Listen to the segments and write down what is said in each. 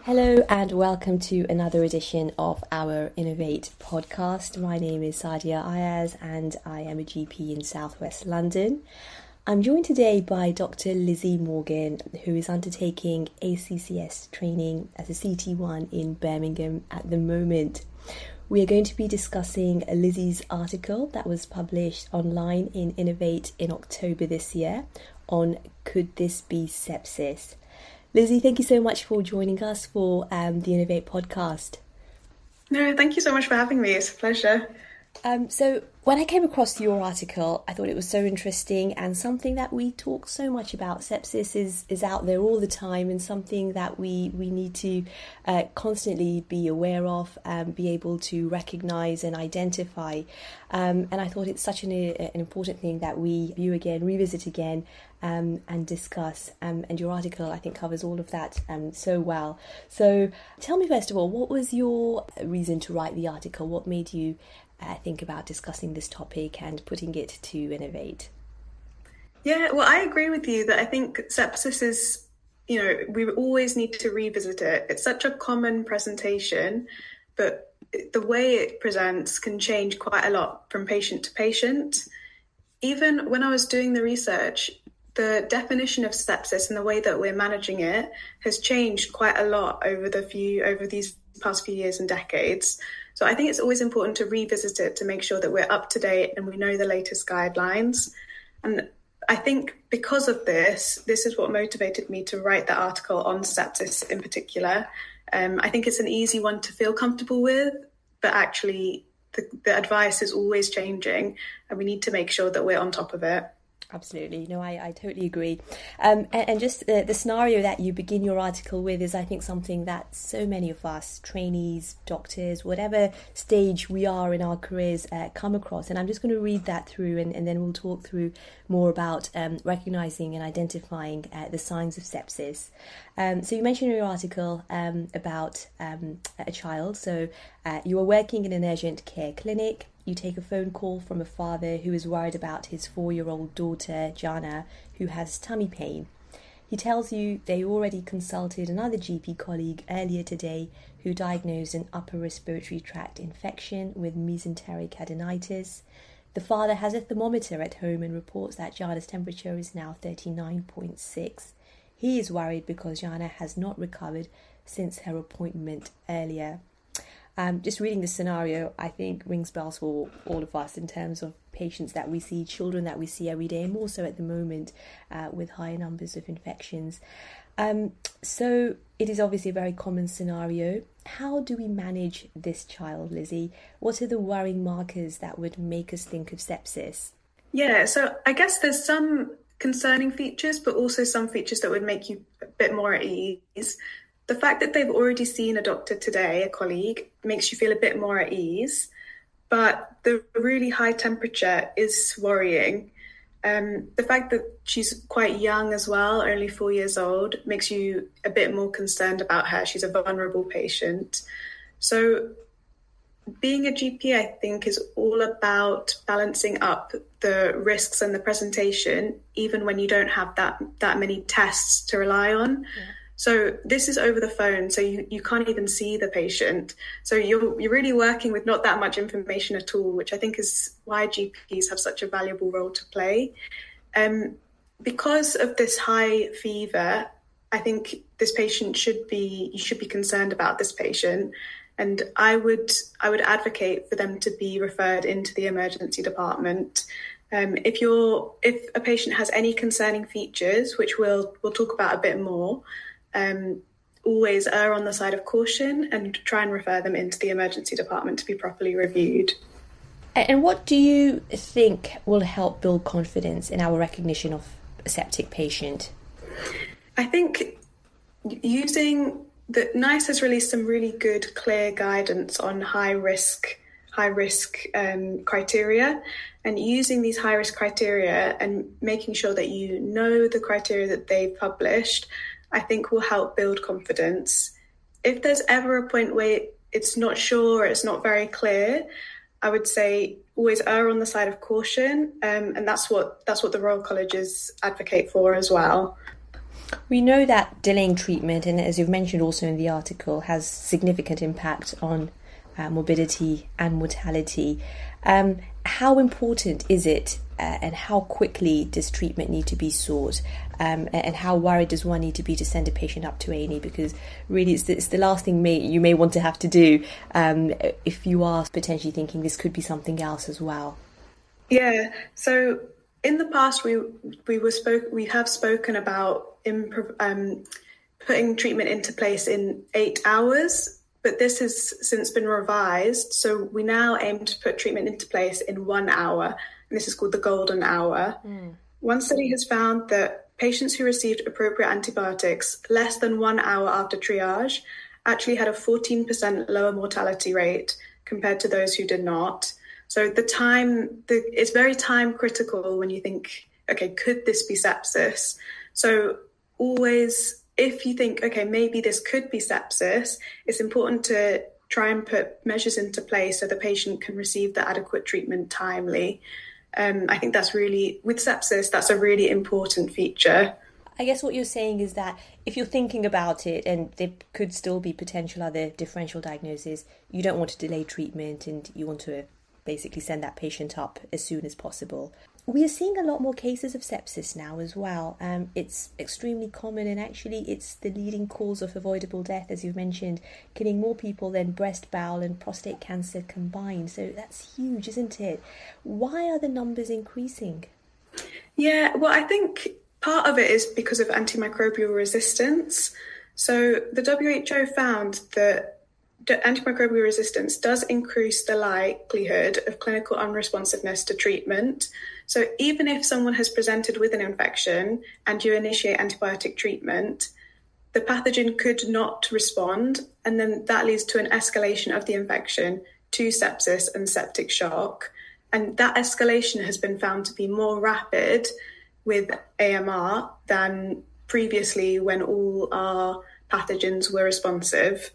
Hello and welcome to another edition of our InnovAiT podcast. My name is Sadia Ayaz and I am a GP in Southwest London. I'm joined today by Dr. Lizzie Morgan, who is undertaking ACCS training as a CT1 in Birmingham at the moment. We are going to be discussing Lizzie's article that was published online in InnovAiT in October this year on Could This Be Sepsis? Lizzie, thank you so much for joining us for the InnovAiT podcast. No, thank you so much for having me. It's a pleasure. So when I came across your article, I thought it was so interesting and something that we talk so much about. Sepsis is out there all the time and something that we need to constantly be aware of, be able to recognise and identify. And I thought it's such an important thing that we view again, revisit again, and discuss. And your article, I think, covers all of that so well. So tell me, first of all, what was your reason to write the article? What made you think about discussing this topic and putting it to InnovAiT? Yeah, well, I agree with you that I think sepsis is, we always need to revisit it. It's such a common presentation, but the way it presents can change quite a lot from patient to patient. Even when I was doing the research, the definition of sepsis and the way that we're managing it has changed quite a lot over these past few years and decades. So I think it's always important to revisit it to make sure that we're up to date and we know the latest guidelines. And I think because of this is what motivated me to write the article on sepsis in particular. I think it's an easy one to feel comfortable with, but actually the advice is always changing and we need to make sure that we're on top of it. Absolutely. No, I totally agree. And just the scenario that you begin your article with is, I think, something that so many of us, trainees, doctors, whatever stage we are in our careers, come across. And I'm just going to read that through and then we'll talk through more about recognising and identifying the signs of sepsis. So you mentioned in your article about a child. So you are working in an urgent care clinic. You take a phone call from a father who is worried about his 4-year-old daughter, Jana, who has tummy pain. He tells you they already consulted another GP colleague earlier today who diagnosed an upper respiratory tract infection with mesenteric adenitis. The father has a thermometer at home and reports that Jana's temperature is now 39.6. He is worried because Jana has not recovered since her appointment earlier. Just reading this scenario, I think rings bells for all of us in terms of patients that we see, children that we see every day, and more so at the moment with higher numbers of infections. So it is obviously a very common scenario. How do we manage this child, Lizzie? What are the worrying markers that would make us think of sepsis? Yeah, so I guess there's some concerning features, but also some features that would make you a bit more at ease. The fact that they've already seen a doctor today, a colleague, makes you feel a bit more at ease. But the really high temperature is worrying. The fact that she's quite young as well, only 4 years old, makes you a bit more concerned about her. She's a vulnerable patient. So being a GP, I think, is all about balancing up the risks and the presentation, even when you don't have that many tests to rely on. Yeah. So this is over the phone, so you can't even see the patient. So you're really working with not that much information at all, which I think is why GPs have such a valuable role to play. Because of this high fever, I think this patient you should be concerned about this patient. And I would advocate for them to be referred into the emergency department. If a patient has any concerning features, which we'll talk about a bit more, always err on the side of caution and try and refer them into the emergency department to be properly reviewed. And what do you think will help build confidence in our recognition of a septic patient? I think NICE has released some really good, clear guidance on high risk criteria, and using these high risk criteria and making sure that you know the criteria that they've published, I think will help build confidence. If there's ever a point where it's not sure, it's not very clear, I would say always err on the side of caution, and that's what the Royal Colleges advocate for as well. We know that delaying treatment, and as you've mentioned also in the article, has significant impact on morbidity and mortality. How important is it, and how quickly does treatment need to be sought, and how worried does one need to be to send a patient up to A&E? Because really it's the last thing you may want to have to do if you are potentially thinking this could be something else as well. Yeah, so in the past we have spoken about putting treatment into place in 8 hours, but this has since been revised. So we now aim to put treatment into place in 1 hour, and this is called the golden hour. One study has found that patients who received appropriate antibiotics less than 1 hour after triage actually had a 14% lower mortality rate compared to those who did not. So it's very time critical when you think, okay, could this be sepsis? So always, if you think, okay, maybe this could be sepsis, it's important to try and put measures into place so the patient can receive the adequate treatment timely. I think that's really, with sepsis, that's a really important feature. I guess what you're saying is that if you're thinking about it and there could still be potential other differential diagnoses, you don't want to delay treatment and you want to basically send that patient up as soon as possible. We are seeing a lot more cases of sepsis now as well. It's extremely common, and actually it's the leading cause of avoidable death, as you've mentioned, killing more people than breast, bowel and prostate cancer combined. So that's huge, isn't it? Why are the numbers increasing? Yeah, well, I think part of it is because of antimicrobial resistance. So the WHO found that antimicrobial resistance does increase the likelihood of clinical unresponsiveness to treatment. So even if someone has presented with an infection and you initiate antibiotic treatment, the pathogen could not respond, and then that leads to an escalation of the infection to sepsis and septic shock. And that escalation has been found to be more rapid with AMR than previously when all our pathogens were responsive.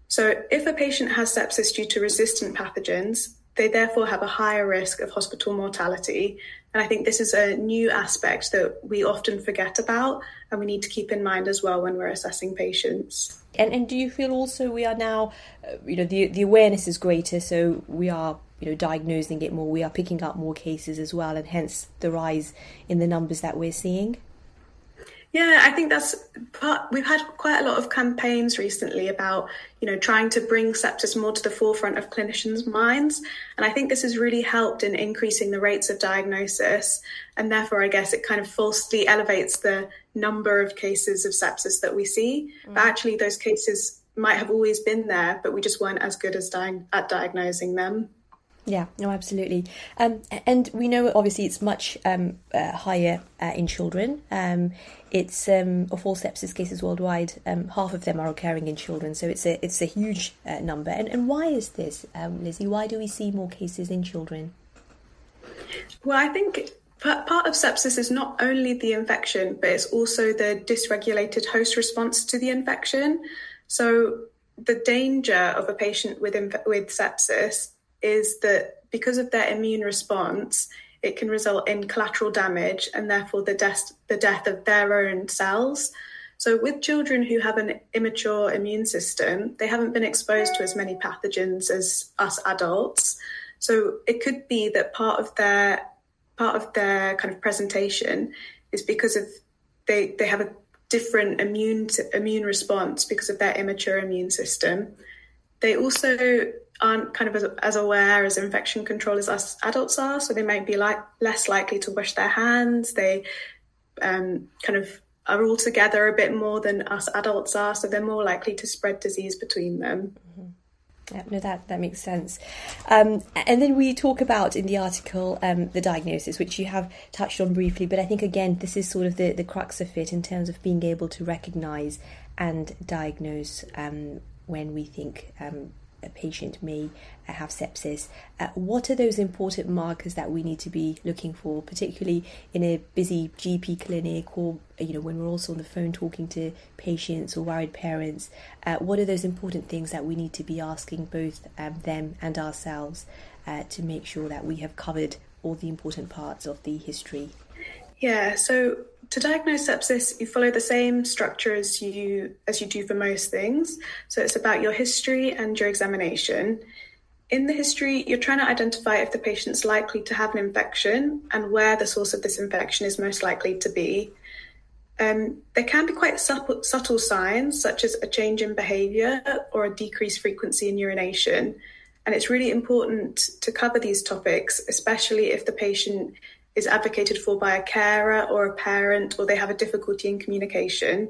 So if a patient has sepsis due to resistant pathogens, they therefore have a higher risk of hospital mortality. And I think this is a new aspect that we often forget about and we need to keep in mind as well when we're assessing patients. And do you feel also we are now, the awareness is greater, so we are, diagnosing it more, we are picking up more cases as well, and hence the rise in the numbers that we're seeing? Yeah, I think that's we've had quite a lot of campaigns recently about, trying to bring sepsis more to the forefront of clinicians' minds. And I think this has really helped in increasing the rates of diagnosis. And therefore, I guess it kind of falsely elevates the number of cases of sepsis that we see. But actually, those cases might have always been there, but we just weren't as good at diagnosing them. Yeah, no, absolutely. And we know, obviously, it's much higher in children. It's of all sepsis cases worldwide, half of them are occurring in children. So it's a huge number. And why is this, Lizzie? Why do we see more cases in children? Well, I think part of sepsis is not only the infection, but it's also the dysregulated host response to the infection. So the danger of a patient with sepsis is that because of their immune response, it can result in collateral damage and therefore the death of their own cells. So with children who have an immature immune system, they haven't been exposed to as many pathogens as us adults. So it could be that part of their kind of presentation is because of they have a different immune response because of their immature immune system. They also aren't kind of as aware as infection control as us adults are, so they might be less likely to wash their hands. They kind of are all together a bit more than us adults are, so they're more likely to spread disease between them. Yeah, no, that makes sense. And then we talk about in the article the diagnosis, which you have touched on briefly, but I think again this is sort of the crux of it in terms of being able to recognise and diagnose when we think a patient may have sepsis. What are those important markers that we need to be looking for, particularly in a busy GP clinic or when we're also on the phone talking to patients or worried parents? What are those important things that we need to be asking both them and ourselves to make sure that we have covered all the important parts of the history? Yeah, so To diagnose sepsis, you follow the same structure as you do for most things. So it's about your history and your examination. In the history, you're trying to identify if the patient's likely to have an infection and where the source of this infection is most likely to be. There can be quite subtle signs, such as a change in behaviour or a decreased frequency in urination. And it's really important to cover these topics, especially if the patient is advocated for by a carer or a parent, or they have a difficulty in communication.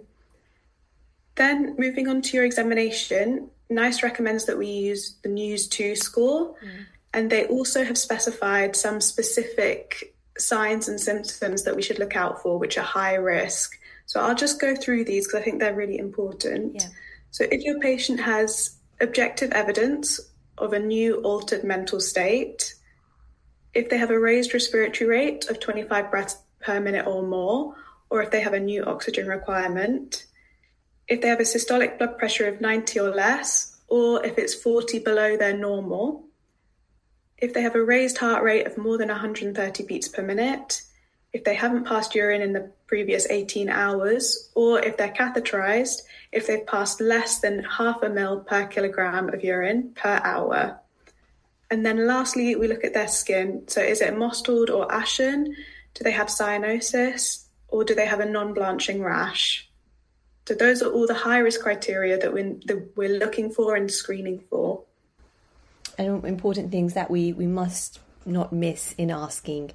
Then moving on to your examination, NICE recommends that we use the NEWS2 score, and they also have specified some specific signs and symptoms that we should look out for, which are high risk. So I'll just go through these because I think they're really important. Yeah. So if your patient has objective evidence of a new altered mental state, if they have a raised respiratory rate of 25 breaths per minute or more, or if they have a new oxygen requirement, if they have a systolic blood pressure of 90 or less, or if it's 40 below their normal, if they have a raised heart rate of more than 130 beats per minute, if they haven't passed urine in the previous 18 hours, or if they're catheterized, if they've passed less than 0.5 ml per kilogram of urine per hour. And then lastly, we look at their skin. So is it mottled or ashen? Do they have cyanosis, or do they have a non-blanching rash? So those are all the high-risk criteria that we're looking for and screening for. And important things that we must not miss in asking.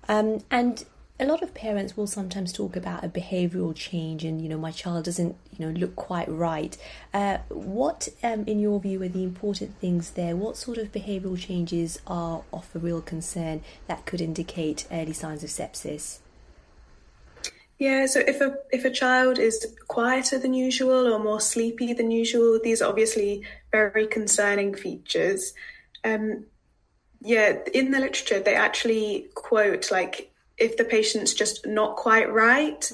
And a lot of parents will sometimes talk about a behavioural change and, my child doesn't, look quite right. What, in your view, are the important things there? What sort of behavioural changes are of a real concern that could indicate early signs of sepsis? Yeah, so if a child is quieter than usual or more sleepy than usual, these are obviously very concerning features. In the literature, they actually quote, if the patient's just not quite right,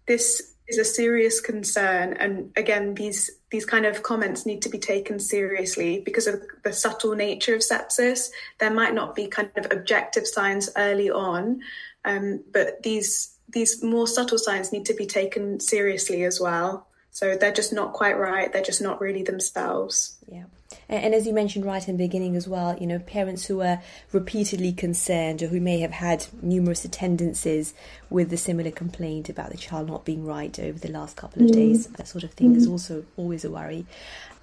this is a serious concern. And again, these kind of comments need to be taken seriously because of the subtle nature of sepsis. There might not be kind of objective signs early on, but these more subtle signs need to be taken seriously as well. So they're just not quite right. They're just not really themselves. Yeah. And as you mentioned right in the beginning as well, parents who are repeatedly concerned or who may have had numerous attendances with a similar complaint about the child not being right over the last couple of days, that sort of thing is also always a worry.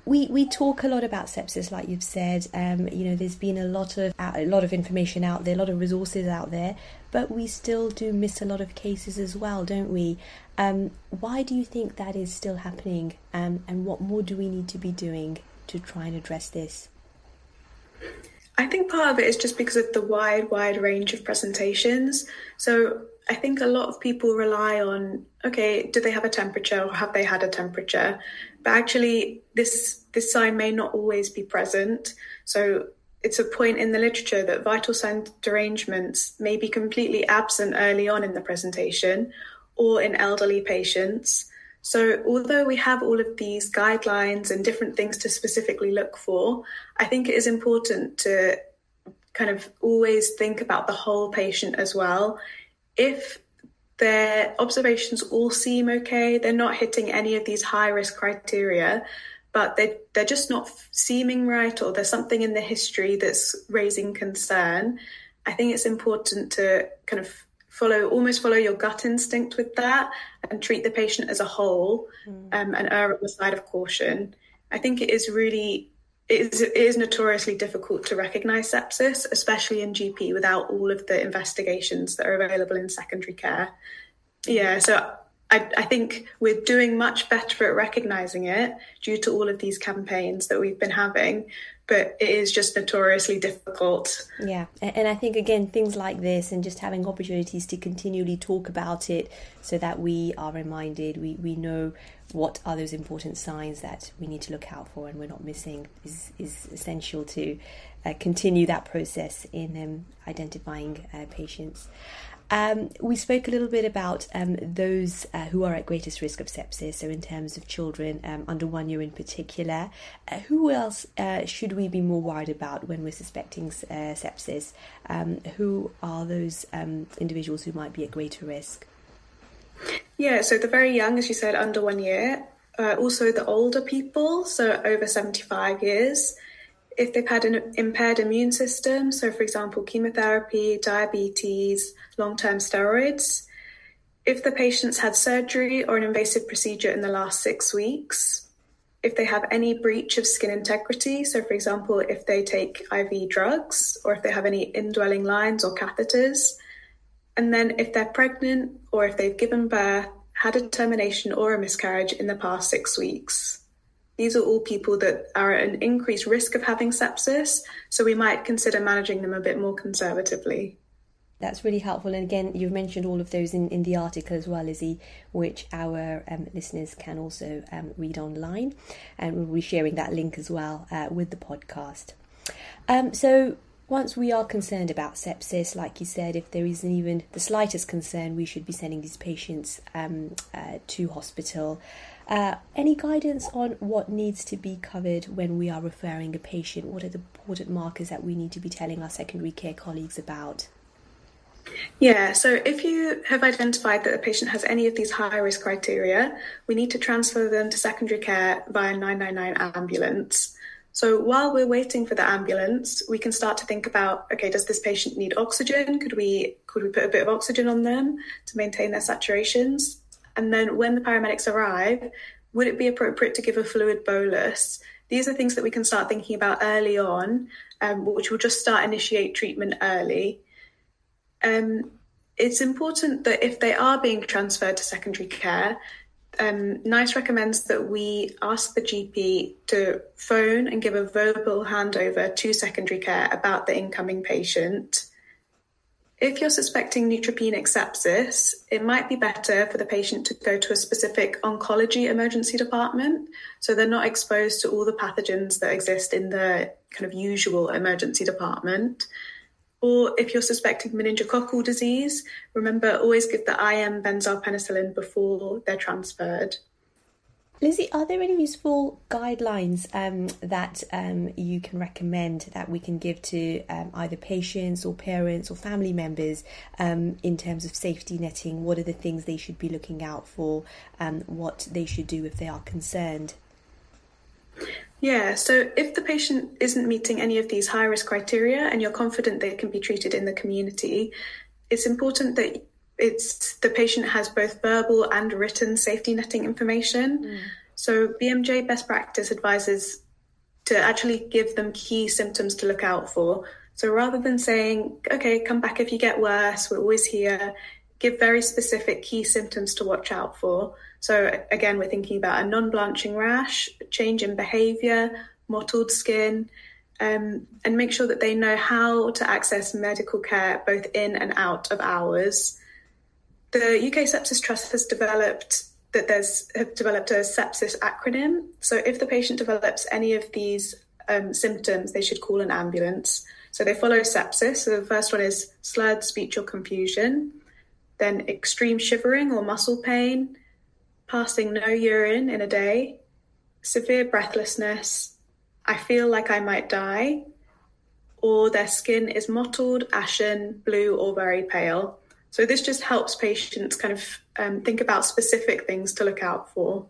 We talk a lot about sepsis, like you've said. There's been a lot of information out there, a lot of resources out there, but we still do miss a lot of cases as well, don't we? Why do you think that is still happening? And what more do we need to be doing to try and address this? I think part of it is just because of the wide range of presentations. So I think a lot of people rely on, okay, do they have a temperature or have they had a temperature? But actually, this sign may not always be present. So it's a point in the literature that vital sign derangements may be completely absent early on in the presentation or in elderly patients. So although we have all of these guidelines and different things to specifically look for, I think it is important to kind of always think about the whole patient as well. If their observations all seem okay, they're not hitting any of these high-risk criteria, but they're just not seeming right, or there's something in the history that's raising concern, I think it's important to kind of follow your gut instinct with that and treat the patient as a whole, and err on the side of caution. I think it is notoriously difficult to recognise sepsis, especially in GP, without all of the investigations that are available in secondary care. Yeah, so I think we're doing much better at recognising it due to all of these campaigns that we've been having, but it is just notoriously difficult. Yeah, and I think, again, things like this and just having opportunities to continually talk about it so that we are reminded, we know what are those important signs that we need to look out for and we're not missing is essential to continue that process in identifying patients. We spoke a little bit about those who are at greatest risk of sepsis, so in terms of children under 1 year in particular. Who else should we be more worried about when we're suspecting sepsis? Who are those individuals who might be at greater risk? Yeah, so the very young, as you said, under 1 year. Also the older people, so over 75 years. If they've had an impaired immune system, so for example, chemotherapy, diabetes, long-term steroids. If the patient's had surgery or an invasive procedure in the last 6 weeks. If they have any breach of skin integrity, so for example, if they take IV drugs or if they have any indwelling lines or catheters. And then if they're pregnant or if they've given birth, had a termination or a miscarriage in the past 6 weeks. These are all people that are at an increased risk of having sepsis, so we might consider managing them a bit more conservatively. That's really helpful. And again, you've mentioned all of those in the article as well, Lizzie, which our listeners can also read online. And we'll be sharing that link as well with the podcast. So once we are concerned about sepsis, like you said, if there isn't even the slightest concern, we should be sending these patients to hospital. Any guidance on what needs to be covered when we are referring a patient? What are the important markers that we need to be telling our secondary care colleagues about? Yeah, so if you have identified that a patient has any of these high-risk criteria, we need to transfer them to secondary care via 999 ambulance. So while we're waiting for the ambulance, we can start to think about, okay, does this patient need oxygen? Could we put a bit of oxygen on them to maintain their saturations? And then when the paramedics arrive, would it be appropriate to give a fluid bolus? These are things that we can start thinking about early on, which will just initiate treatment early. It's important that if they are being transferred to secondary care, NICE recommends that we ask the GP to phone and give a verbal handover to secondary care about the incoming patient. If you're suspecting neutropenic sepsis, it might be better for the patient to go to a specific oncology emergency department, so they're not exposed to all the pathogens that exist in the kind of usual emergency department. Or if you're suspecting meningococcal disease, remember, always give the IM benzyl penicillin before they're transferred. Lizzie, are there any useful guidelines that you can recommend that we can give to either patients or parents or family members in terms of safety netting? What are the things they should be looking out for and what they should do if they are concerned? Yeah, so if the patient isn't meeting any of these high-risk criteria and you're confident they can be treated in the community, it's important that the patient has both verbal and written safety netting information. So BMJ best practice advises to actually give them key symptoms to look out for. So rather than saying, okay, come back if you get worse, we're always here, give very specific key symptoms to watch out for. So again, we're thinking about a non-blanching rash, change in behaviour, mottled skin, and make sure that they know how to access medical care both in and out of hours. The UK Sepsis Trust has developed a sepsis acronym. So if the patient develops any of these symptoms, they should call an ambulance. So they follow sepsis. So the first one is slurred speech or confusion, then extreme shivering or muscle pain, passing no urine in a day, severe breathlessness, I feel like I might die, or their skin is mottled, ashen, blue, or very pale. So this just helps patients kind of think about specific things to look out for.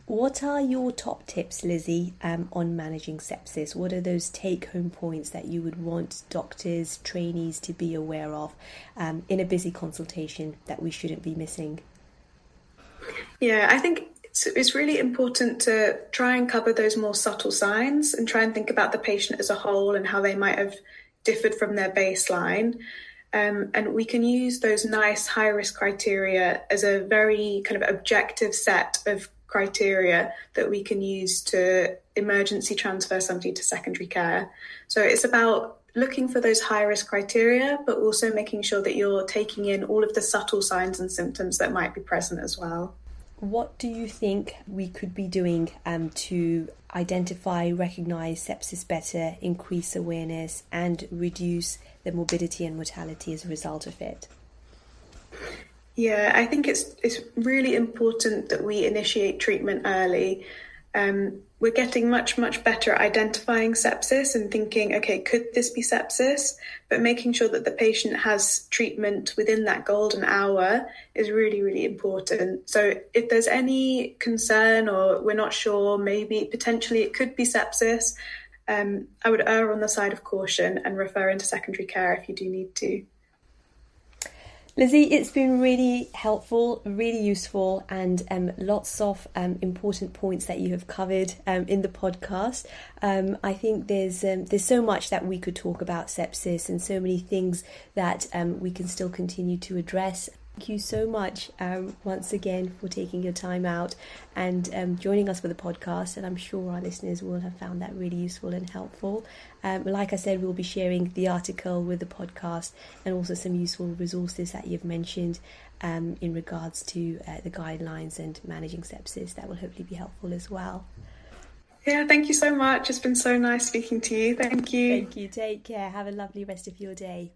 What are your top tips, Lizzie, on managing sepsis? What are those take-home points that you would want doctors, trainees to be aware of in a busy consultation that we shouldn't be missing? Yeah, I think it's really important to try and cover those more subtle signs and try and think about the patient as a whole and how they might have differed from their baseline. And we can use those NICE high-risk criteria as a very kind of objective set of criteria that we can use to emergency transfer somebody to secondary care. So it's about looking for those high-risk criteria, but also making sure that you're taking in all of the subtle signs and symptoms that might be present as well. What do you think we could be doing to identify, recognise sepsis better, increase awareness and reduce the morbidity and mortality as a result of it? Yeah, I think it's really important that we initiate treatment early. we're getting much, much better at identifying sepsis and thinking, okay, could this be sepsis? But making sure that the patient has treatment within that golden hour is really, really important. So if there's any concern or we're not sure, maybe potentially it could be sepsis, I would err on the side of caution and refer into secondary care if you do need to. Lizzie, it's been really helpful, really useful, and lots of important points that you have covered in the podcast. I think there's so much that we could talk about sepsis and so many things that we can still continue to address. Thank you so much once again for taking your time out and joining us for the podcast, and I'm sure our listeners will have found that really useful and helpful. Like I said, we'll be sharing the article with the podcast and also some useful resources that you've mentioned in regards to the guidelines and managing sepsis. That will hopefully be helpful as well. Yeah, thank you so much. It's been so nice speaking to you. Thank you. Thank you. Take care. Have a lovely rest of your day.